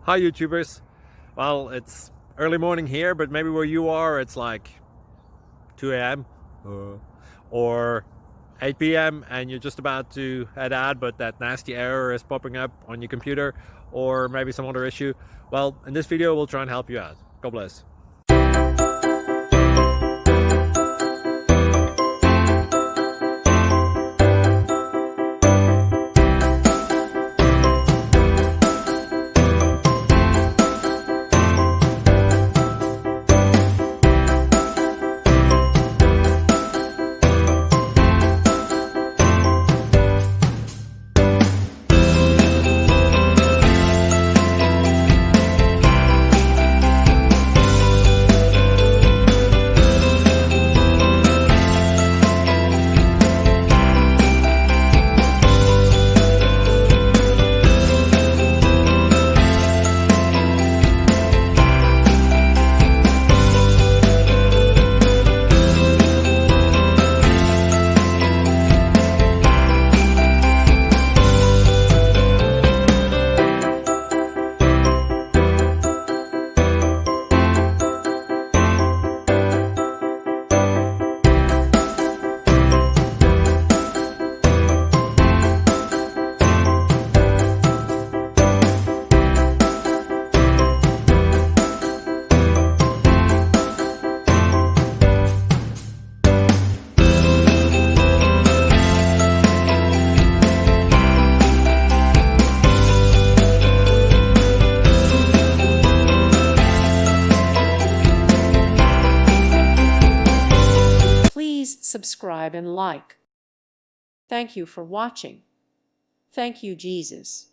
Hi YouTubers. Well, it's early morning here, but maybe where you are it's like 2 a.m. or 8 p.m. and you're just about to head out, but that nasty error is popping up on your computer, or maybe some other issue. Well, in this video we'll try and help you out. God bless. Please subscribe and like. Thank you for watching. Thank you, Jesus.